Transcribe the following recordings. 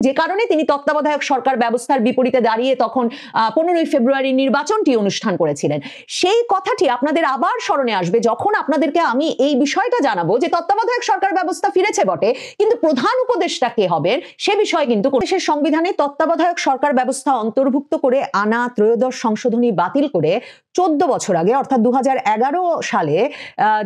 যে কারণে তিনি তত্ত্বাবধায়ক সরকার ব্যবস্থার বিপরীতে দাঁড়িয়ে তখন 15 ফেব্রুয়ারি নির্বাচনটি অনুষ্ঠান করেছিলেন। সেই কথাটি আপনাদের আবার স্মরণে আসবে যখন আপনাদেরকে আমি এই বিষয়টা জানাবো যে তত্ত্বাবধায়ক সরকার ব্যবস্থা ফিরেছে বটে, কিন্তু প্রধান উপদেষ্টা কে হবেন সে বিষয়ে কিন্তু দেশের সংবিধানে তত্ত্বাবধায়ক সরকার ব্যবস্থা অন্তর্ভুক্ত করে আনা ত্রয়োদশ সংশোধনী বাতিল করে 14 বছর আগে অর্থাৎ 2011 সালে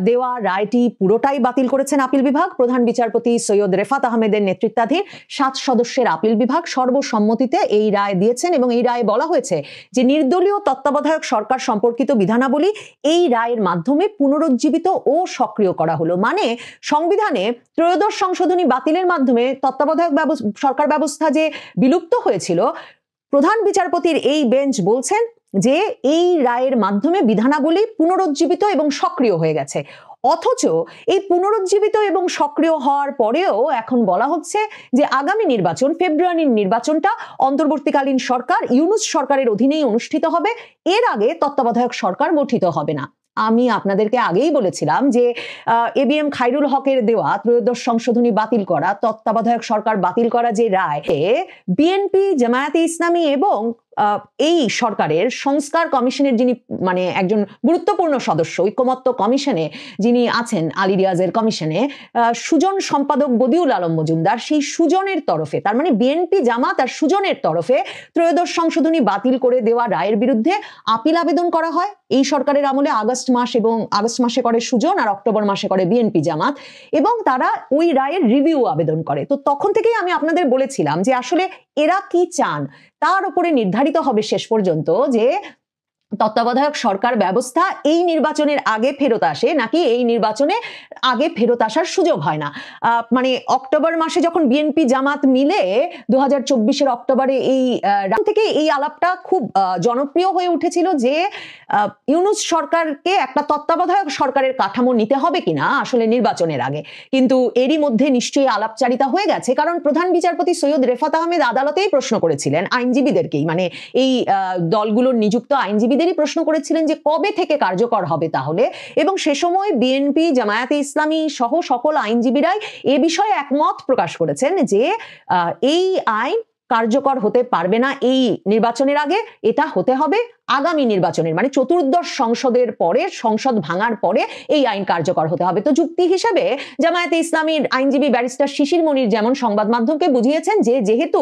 দেওয়া রায়টি পুরোটাই বাতিল করেছেন আপিল বিভাগ। প্রধান বিচারপতি সৈয়দ রেফাত আহমেদের নেতৃত্বাধীন 7 সদস্যের আপিল বিভাগ সর্বসম্মতিতে এই রায় দিয়েছেন এবং এই রায়ে বলা হয়েছে যে নির্দলীয় তত্ত্বাবধায়ক সরকার সম্পর্কিত বিধানাবলী এই রায়ের মাধ্যমে পুনরুজ্জীবিত ও সক্রিয় করা হলো। মানে সংবিধানে ত্রয়োদশ সংশোধনী বাতিলের মাধ্যমে তত্ত্বাবধায়ক সরকার ব্যবস্থা যে বিলুপ্ত হয়েছিল, প্রধান বিচারপতির এই বেঞ্চ বলছেন যে এই রায়ের মাধ্যমে বিধানাবলী পুনরুজ্জীবিত এবং সক্রিয় হয়ে গেছে। অথচ এই পুনরুজ্জীবিত এবং সক্রিয় হওয়ার পরেও এখন বলা হচ্ছে যে আগামী নির্বাচন, ফেব্রুয়ারির নির্বাচনটা অন্তর্বর্তীকালীন সরকার ইউনূস সরকারের অধীনেই অনুষ্ঠিত হবে, এর আগে তত্ত্বাবধায়ক সরকার গঠিত হবে না। আমি আপনাদেরকে আগেই বলেছিলাম যে এবিএম খায়রুল হকের দেওয়া ত্রয়োদশ সংশোধনী বাতিল করা, তত্ত্বাবধায়ক সরকার বাতিল করা যে রায়, বিএনপি, জামায়াতে ইসলামী এবং এই সরকারের সংস্কার কমিশনের যিনি মানে একজন গুরুত্বপূর্ণ সদস্য, ঐকমত্য কমিশনে যিনি আছেন, আলী রিয়াজের কমিশনে সুজন সম্পাদক বদিউল আলম মজুমদার, সেই সুজনের তরফে, তার মানে বিএনপি, জামাত আর সুজনের তরফে ত্রয়োদশ সংশোধনী বাতিল করে দেওয়া রায়ের বিরুদ্ধে আপিল আবেদন করা হয়। এই সরকারের আমলে আগস্ট মাসে করে সুজন আর অক্টোবর মাসে করে বিএনপি, জামাত, এবং তারা ওই রায়ের রিভিউ আবেদন করে। তো তখন থেকেই আমি আপনাদের বলেছিলাম যে আসলে এরা কি চান তার উপরে নির্ধারিত হবে শেষ পর্যন্ত যে তত্ত্বাবধায়ক সরকার ব্যবস্থা এই নির্বাচনের আগে ফেরত আসে নাকি এই নির্বাচনে আগে ফেরত আসার সুযোগ হয় না। মানে অক্টোবর মাসে যখন বিএনপি, জামাত মিলে 2024-এর অক্টোবরে এই থেকে এই আলাপটা খুব জনপ্রিয় হয়ে উঠেছিল যে ইউনূস সরকারকে একটা তত্ত্বাবধায়ক সরকারের কাঠামো নিতে হবে কিনা আসলে নির্বাচনের আগে। কিন্তু এরই মধ্যে নিশ্চয়ই আলাপচারিতা হয়ে গেছে, কারণ প্রধান বিচারপতি সৈয়দ রেফাত আহমেদ আদালতেই প্রশ্ন করেছিলেন আইনজীবীদেরকেই, মানে এই দলগুলোর নিযুক্ত আইনজীবী প্রশ্ন করেছিলেন যে কবে থেকে কার্যকর হবে তাহলে, এবং সে সময় বিএনপি, জামায়াতে ইসলামী সহ সকল আইনজীবীরাই এ বিষয়ে একমত প্রকাশ করেছেন যে এই আইন কার্যকর হতে পারবে না এই নির্বাচনের আগে, এটা হতে হবে আগামী নির্বাচনের, মানে চতুর্দশ সংসদের পরে, সংসদ ভাঙার পরে এই আইন কার্যকর হতে হবে। তো যুক্তি হিসেবে জামায়াতে ইসলামীর আইনজীবী ব্যারিস্টার শিশির মনির যেমন সংবাদ মাধ্যমকে বুঝিয়েছেন যে যেহেতু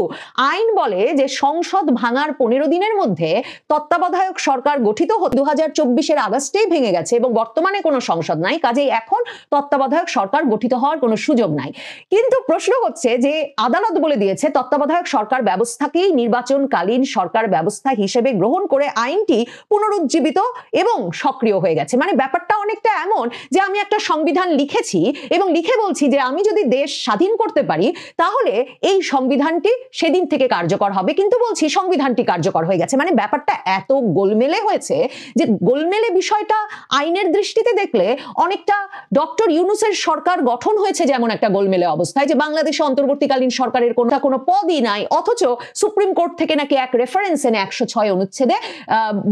আইন বলে যে সংসদ ভাঙার 15 দিনের মধ্যে তত্ত্বাবধায়ক সরকার গঠিত 2024-এর আগস্টেই ভেঙে গেছে এবং বর্তমানে কোনো সংসদ নাই, কাজেই এখন তত্ত্বাবধায়ক সরকার গঠিত হওয়ার কোনো সুযোগ নাই। কিন্তু প্রশ্ন হচ্ছে যে আদালত বলে দিয়েছে তত্ত্বাবধায়ক সরকার ব্যবস্থাকেই নির্বাচনকালীন সরকার ব্যবস্থা হিসেবে গ্রহণ করে আইনটি পুনরুজ্জীবিত এবং সক্রিয় হয়ে গেছে। মানে ব্যাপারটা অনেকটা এমন যে আমি একটা সংবিধান লিখেছি এবং লিখে বলছি যে আমি যদি দেশ স্বাধীন করতে পারি তাহলে এই সংবিধানটি সেদিন থেকে কার্যকর হবে, কিন্তু বলছি সংবিধানটি কার্যকর হয়ে গেছে। মানে ব্যাপারটা এত গোলমেলে হয়েছে যে গোলমেলে বিষয়টা আইনের দৃষ্টিতে দেখলে অনেকটা ডক্টর ইউনূসের সরকার গঠন হয়েছে যেমন একটা গোলমেলে অবস্থায়, যে বাংলাদেশে অন্তর্বর্তীকালীন সরকারের কোনো পদই নাই, অথচ সুপ্রিম কোর্ট থেকে নাকি এক রেফারেন্স এনে 106 অনুচ্ছেদে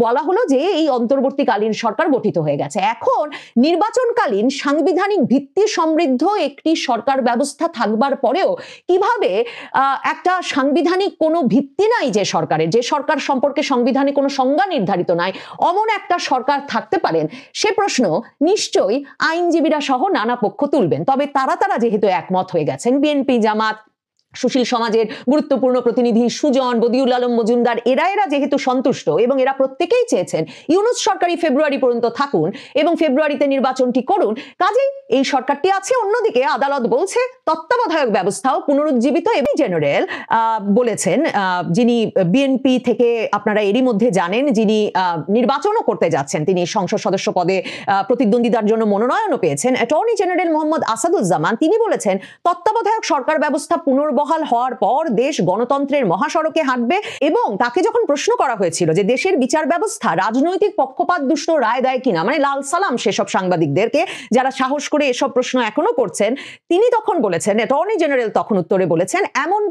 বলা হলো যে এই অন্তর্বর্তীকালীন সরকার গঠিত হয়ে গেছে। এখন নির্বাচনকালীন সাংবিধানিক ভিত্তি সমৃদ্ধ একটি সরকার ব্যবস্থা থাকবার পরেও কিভাবে একটা সাংবিধানিক কোনো ভিত্তি নাই যে সরকারের, যে সরকার সম্পর্কে সংবিধানে কোনো সংজ্ঞা নির্ধারিত নাই, অমন একটা সরকার থাকতে পারেন, সে প্রশ্ন নিশ্চয়ই আইনজীবীরা সহ নানা পক্ষ তুলবেন। তবে তারা যেহেতু একমত হয়ে গেছেন, বিএনপি, জামাত, সুশীল সমাজের গুরুত্বপূর্ণ প্রতিনিধি সুজন, বদিউল আলম মজুমদার, এরা যেহেতু সন্তুষ্ট এবং এরা প্রত্যেকেই চেয়েছেন ইউনূস সরকারই ফেব্রুয়ারি পর্যন্ত থাকুন এবং ফেব্রুয়ারিতে নির্বাচনটি করুন, কাজেই এই সরকারটি আছে। অন্যদিকে আদালত বলছে তত্ত্বাবধায়ক ব্যবস্থাও পুনরুজ্জীবিত। এবং জেনারেল বলেছেন, যিনি বিএনপি থেকে আপনারা এরই মধ্যে জানেন, যিনি নির্বাচনও করতে যাচ্ছেন, তিনি সংসদ সদস্য পদে প্রতিদ্বন্দ্বিতার জন্য মনোনয়নও পেয়েছেন, অ্যাটর্নি জেনারেল মোহাম্মদ আসাদুজ্জামান, তিনি বলেছেন তত্ত্বাবধায়ক সরকার ব্যবস্থা পুনর্বহাল হওয়ার পর দেশ গণতন্ত্রের মহাসড়কে হাঁটবে। এবং তাকে যখন প্রশ্ন করা হয়েছিল যে দেশের বিচার ব্যবস্থা রাজনৈতিক পক্ষপাত দুষ্ট রায় দেয় কিনা, মানে লাল সালাম সেসব সাংবাদিকদেরকে যারা সাহস করে এসব প্রশ্ন এখনো করছেন, তিনি তখন বলেছেন, অ্যাটর্নি জেনারেল তখন উত্তরে বলেছেন, এমন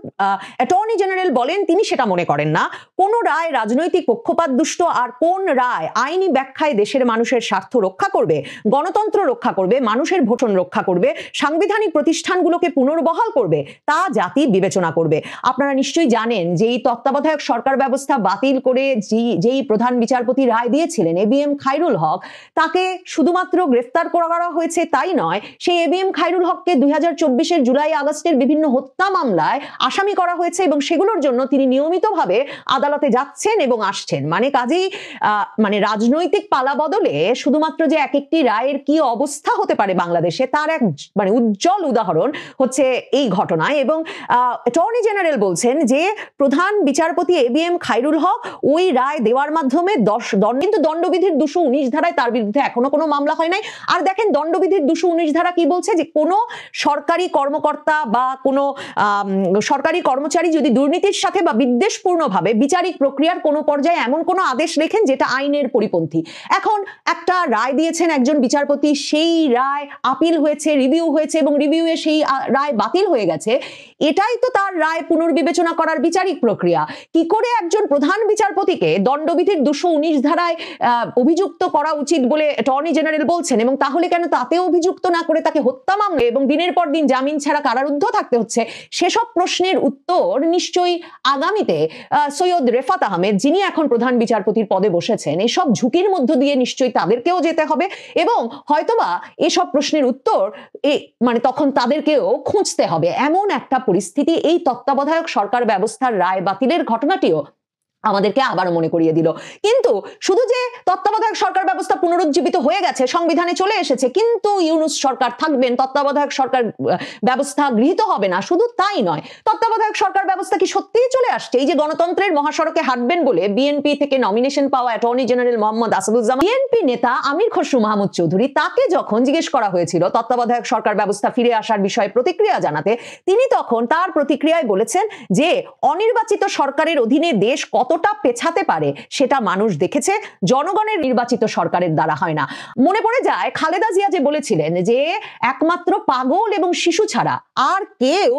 অ্যাটর্নি জেনারেল বলেন তিনি সেটা মনে করেন না, কোন রায় রাজনৈতিক পক্ষপাত দুষ্ট আর কোন রায় আইনি ব্যাখ্যায় দেশের মানুষের স্বার্থ রক্ষা করবে, গণতন্ত্র রক্ষা করবে, মানুষের ভোটন রক্ষা করবে, সাংবিধানিক প্রতিষ্ঠানগুলোকে পুনর্বহাল করবে, তা জাতি জাতি বিবেচনা করবে। আপনারা নিশ্চয়ই জানেন যে এই তত্ত্বাবধায়ক সরকার ব্যবস্থা বাতিল করে যেই প্রধান বিচারপতি রায় দিয়েছিলেন ABM খায়রুল হক, তাকে শুধুমাত্র গ্রেফতার করা হয়েছে তাই নয়, সেই ABM খায়রুল হককে 2024-এর জুলাই আগস্টের বিভিন্ন হত্যা মামলায় আসামি করা হয়েছে এবং সেগুলোর জন্য তিনি নিয়মিতভাবে আদালতে যাচ্ছেন এবং আসছেন। মানে কাজেই মানে রাজনৈতিক পালা বদলে শুধুমাত্র যে এক একটি রায়ের কি অবস্থা হতে পারে বাংলাদেশে তার এক মানে উজ্জ্বল উদাহরণ হচ্ছে এই ঘটনায়। এবং অ্যাটর্নি জেনারেল বলছেন যে প্রধান বিচারপতি ABM খায়রুল হক ওই রায় দেওয়ার মাধ্যমে কিন্তু দণ্ডবিধির 219 ধারায় তার বিরুদ্ধে এখনো কোনো মামলা হয় নাই। আর দেখেন দণ্ডবিধির 219 ধারা কি বলছে, যে কোনো সরকারি কর্মকর্তা বা কোনো সরকারি কর্মচারী যদি দুর্নীতির সাথে বা বিদ্বেষপূর্ণভাবে বিচারিক প্রক্রিয়ার কোনো পর্যায়ে এমন কোনো আদেশ লেখেন যেটা আইনের পরিপন্থী। এখন একটা রায় দিয়েছেন একজন বিচারপতি, সেই রায় আপিল হয়েছে, রিভিউ হয়েছে এবং রিভিউয়ে সেই রায় বাতিল হয়ে গেছে, এটাই তো তার রায় পুনর্বিবেচনা করার বিচারিক প্রক্রিয়া। কি করে একজন প্রধান বিচারপতিকে দণ্ডবিধির 219 ধারায় অভিযুক্ত করা উচিত বলে অ্যাটর্নি জেনারেল বলছেন, এবং তাহলে কেন তাতে অভিযুক্ত না করে তাকে হত্যা মামলা এবং দিনের পর দিন জামিন ছাড়া কারারুদ্ধ থাকতে হচ্ছে, সেসব প্রশ্নের উত্তর নিশ্চয়ই আগামীতে সৈয়দ রেফাত আহমেদ, যিনি এখন প্রধান বিচারপতির পদে বসেছেন, এসব ঝুঁকির মধ্য দিয়ে নিশ্চয়ই তাদেরকেও যেতে হবে এবং হয়তোবা এসব প্রশ্নের উত্তর মানে তখন তাদেরকেও খুঁজতে হবে। এমন একটা পরিস্থিতি এই তত্ত্বাবধায়ক সরকার ব্যবস্থার রায় বাতিলের ঘটনাটিও আমাদেরকে আবার মনে করিয়ে দিল। কিন্তু শুধু যে তত্ত্বাবধায়ক সরকার ব্যবস্থা পুনরুজ্জীবিত হয়ে গেছে, সংবিধানে চলে এসেছে, কিন্তু ইউনূস সরকার থাকবেন, তত্ত্বাবধায়ক সরকার ব্যবস্থা গৃহীত হবে না, শুধু তাই নয়, তত্ত্বাবধায়ক সরকার ব্যবস্থা কি সত্যিই চলে আসছে? এই যে গণতন্ত্রের মহাসড়কে হাঁটবেন বলে বিএনপি থেকে নমিনেশন পাওয়া attorney general Mohammad Asaduzzaman, BNP নেতা আমির খসরু মাহমুদ চৌধুরী, তাকে যখন জিজ্ঞেস করা হয়েছিল তত্ত্বাবধায়ক সরকার ব্যবস্থা ফিরে আসার বিষয়ে প্রতিক্রিয়া জানাতে, তিনি তখন তার প্রতিক্রিয়ায় বলেছেন যে অনির্বাচিত সরকারের অধীনে দেশ কতটা পেছাতে পারে সেটা মানুষ দেখেছে, জনগণের নির্বাচিত সরকারের দ্বারা হয় না। মনে পড়ে যায় খালেদা জিয়া যে বলেছিলেন যে একমাত্র পাগল এবং শিশু ছাড়া আর কেউ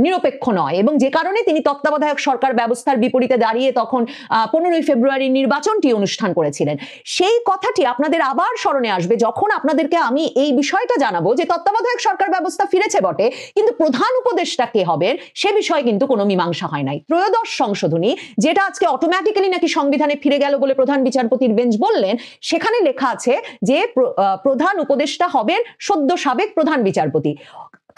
নিরপেক্ষ নয়, এবং যে কারণে তিনি তত্ত্বাবধায়ক সরকার ব্যবস্থার বিপরীতে দাঁড়িয়ে তখন 15 ফেব্রুয়ারি নির্বাচনটি অনুষ্ঠান করেছিলেন। সেই কথাটি আপনাদের আবার স্মরণে আসবে যখন আপনাদেরকে আমি এই বিষয়টা জানাবো যে তত্ত্বাবধায়ক সরকার ব্যবস্থা ফিরেছে বটে, কিন্তু প্রধান উপদেষ্টা কে হবেন সে বিষয়ে কিন্তু কোনো মীমাংসা হয় নাই। ত্রয়োদশ সংশোধনী, যেটা আজকে অটোমেটিক্যালি নাকি সংবিধানে ফিরে গেল বলে প্রধান বিচারপতির বেঞ্চ বললেন, সেখানে লেখা আছে যে প্রধান উপদেষ্টা হবেন সদ্য সাবেক প্রধান বিচারপতি।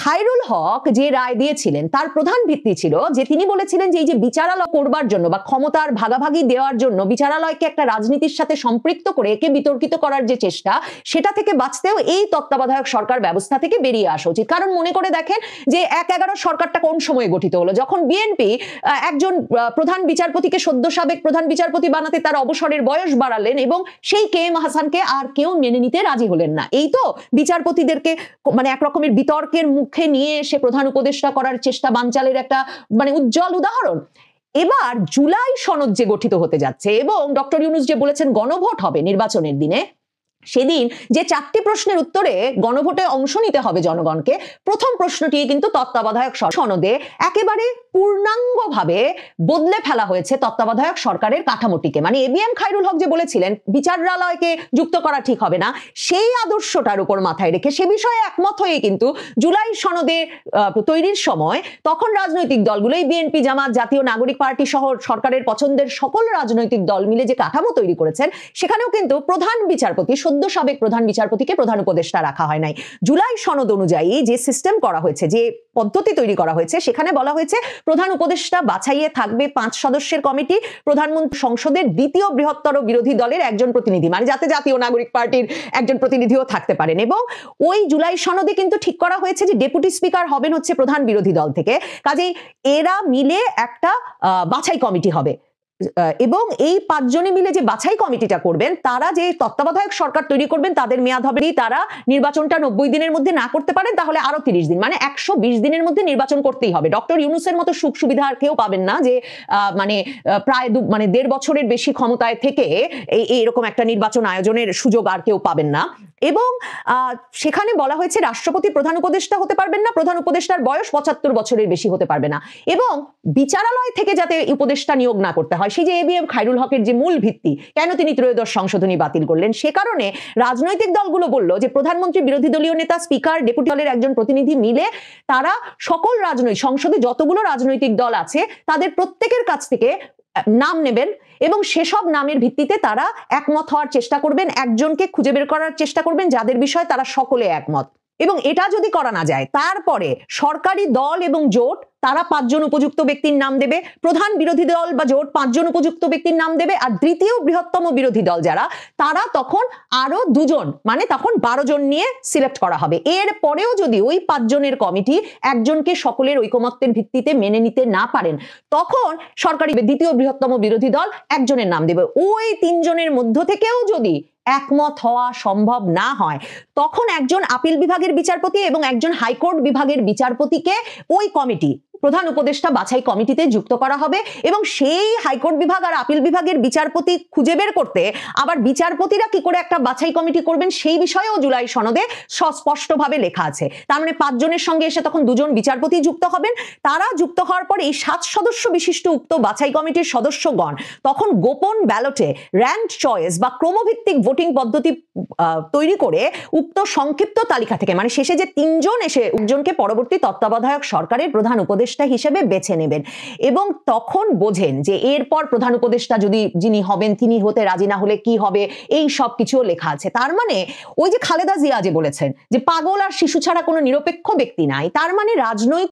খায়রুল হক যে রায় দিয়েছিলেন তার প্রধান ভিত্তি ছিল যে তিনি বলেছিলেন যে এই যে বিচারালয় করবার জন্য বা ক্ষমতার ভাগাভাগি দেওয়ার জন্য বিচারালয়কে একটা রাজনীতির সাথে সম্পৃক্ত করে একে বিতর্কিত করার যে চেষ্টা, সেটা থেকে বাঁচতেও এই তত্ত্বাবধায়ক সরকার ব্যবস্থা থেকে বেরিয়ে আসা উচিত। কারণ মনে করে দেখেন যে 1/11 সরকারটা কোন সময়ে গঠিত হলো, যখন বিএনপি একজন প্রধান বিচারপতিকে সদ্য সাবেক প্রধান বিচারপতি বানাতে তার অবসরের বয়স বাড়ালেন এবং সেই KM হাসানকে আর কেউ মেনে নিতে রাজি হলেন না। এই তো বিচারপতিদেরকে মানে এক রকমের বিতর্কের মুখে নিয়ে এসে প্রধান উপদেষ্টা করার চেষ্টা বানচালের একটা মানে উজ্জ্বল উদাহরণ। এবার জুলাই সনদ যে গঠিত হতে যাচ্ছে এবং ডক্টর ইউনূস যে বলেছেন গণভোট হবে নির্বাচনের দিনে, সেদিন যে 4টি প্রশ্নের উত্তরে গণভোটে অংশ নিতে হবে জনগণকে, প্রথম প্রশ্নটি কিন্তু তত্ত্বাবধায়ক সনদে একেবারে পূর্ণাঙ্গভাবে বদলে ফেলা হয়েছে তত্ত্বাবধায়ক সরকারের কাঠামোটিকে। মানে ABM খায়রুল হক যে বলেছিলেন বিচারালয়কে যুক্ত করা ঠিক হবে না, সেই আদর্শটার উপর মাথায় রেখে সে বিষয়ে একমত হয়ে কিন্তু জুলাই সনদে তৈরির সময় তখন রাজনৈতিক দলগুলো, এই বিএনপি, জামাত, জাতীয় নাগরিক পার্টি সহ সরকারের পছন্দের সকল রাজনৈতিক দল মিলে যে কাঠামো তৈরি করেছেন, সেখানেও কিন্তু প্রধান বিচারপতি সদ্য সাবেক প্রধান বিচারপতিকে প্রধান উপদেষ্টা রাখা হয় নাই। জুলাই সনদ অনুযায়ী যে সিস্টেম করা হয়েছে, যে পদ্ধতি তৈরি করা হয়েছে, সেখানে বলা হয়েছে প্রধান উপদেষ্টা বাছাইয়ে থাকবে 5 সদস্যের কমিটি, প্রধানমন্ত্রী সংসদের দ্বিতীয় বৃহত্তর বিরোধী দলের একজন প্রতিনিধি, মানে যাতে জাতীয় নাগরিক পার্টির একজন প্রতিনিধিও থাকতে পারেন। এবং ওই জুলাই সনদে কিন্তু ঠিক করা হয়েছে যে ডেপুটি স্পিকার হবেন হচ্ছে প্রধান বিরোধী দল থেকে। কাজেই এরা মিলে একটা বাছাই কমিটি হবে এবং এই 5 জনে মিলে যে বাছাই কমিটিটা করবেন, তারা যে তত্ত্বাবধায়ক সরকার তৈরি করবেন তাদের মেয়াদ হবে, তারা নির্বাচনটা 90 দিনের মধ্যে না করতে পারেন তাহলে আরো 30 দিন, মানে 120 দিনের মধ্যে নির্বাচন করতেই হবে। ডক্টর ইউনূসের মতো সুখ সুবিধা আর কেউ পাবেন না যে মানে প্রায় 1.5 বছরের বেশি ক্ষমতায় থেকে এইরকম একটা নির্বাচন আয়োজনের সুযোগ আর কেউ পাবেন না। এবং সেখানে বলা হয়েছে রাষ্ট্রপতি প্রধান উপদেষ্টা হতে পারবেন না, প্রধান উপদেষ্টার বয়স 75 বছরের বেশি হতে পারবে না, এবং বিচারালয় থেকে যাতে উপদেষ্টা নিয়োগ না করতে হয়, সেই যে এবিএম খায়রুল হকের যে মূল ভিত্তি, কেন তিনি ত্রয়োদশ সংশোধনী বাতিল করলেন, সে কারণে রাজনৈতিক দলগুলো বলল যে প্রধানমন্ত্রী, বিরোধী দলীয় নেতা, স্পিকার, ডেপুটি দলের একজন প্রতিনিধি মিলে তারা সকল রাজনৈতিক সংসদে যতগুলো রাজনৈতিক দল আছে তাদের প্রত্যেকের কাছ থেকে নাম নেবেন এবং সেসব নামের ভিত্তিতে তারা একমত হওয়ার চেষ্টা করবেন, একজনকে খুঁজে বের করার চেষ্টা করবেন যাদের বিষয়ে তারা সকলে একমত। এবং এটা যদি করা না যায়, তারপরে সরকারি দল এবং জোট তারা 5 জন উপযুক্ত ব্যক্তির নাম দেবে, প্রধান বিরোধী দল বা জোট 5 জন উপযুক্ত ব্যক্তির নাম দেবে, আর দ্বিতীয় বৃহত্তম বিরোধী দল যারা, তারা তখন আরো 2 জন, মানে তখন 12 জন নিয়ে সিলেক্ট করা হবে। এর পরেও যদি ওই 5 জনের কমিটি একজনকে সকলের ঐকমত্যের ভিত্তিতে মেনে নিতে না পারেন, তখন সরকারি দ্বিতীয় বৃহত্তম বিরোধী দল একজনের নাম দেবে। ওই 3 জনের মধ্য থেকেও যদি একমত হওয়া সম্ভব না হয়, তখন একজন আপিল বিভাগের বিচারপতি এবং একজন হাইকোর্ট বিভাগের বিচারপতিকে ওই কমিটি, প্রধান উপদেষ্টা বাছাই কমিটিতে যুক্ত করা হবে, এবং সেই হাইকোর্ট বিভাগ আর আপিল বিভাগের বিচারপতি খুঁজে বের করতে আবার বিচারপতিরা কি করে একটা বাছাই কমিটি করবেন সেই বিষয়েও জুলাই সনদে স্পষ্টভাবে লেখা আছে। তার মানে 5 জনের সঙ্গে এসে তখন 2 জন বিচারপতি যুক্ত হবেন। তারা যুক্ত হওয়ার পরে এই 7 সদস্য বিশিষ্ট উক্ত বাছাই কমিটির সদস্যগণ তখন গোপন ব্যালটে র্যাঙ্ক চয়েস বা ক্রমভিত্তিক ভোটিং পদ্ধতি তৈরি করে উক্ত সংক্ষিপ্ত তালিকা থেকে, মানে শেষে যে 3 জন এসে একজনকে পরবর্তী তত্ত্বাবধায়ক সরকারের প্রধান উপদেষ্টা হিসেবে বেছে নেবেন, এবং তখন বোঝেন যে এরপর প্রধান উপদেষ্টা যদি যিনি হবেন তিনি হতে রাজি না হলে কি হবে, এই সব কিছুও লেখা আছে। তার মানে ওই যে খালেদা জিয়া যে বলেছেন যে পাগল আর শিশু ছাড়া কোনো নিরপেক্ষ ব্যক্তি নাই, তার মানে রাজনৈতিক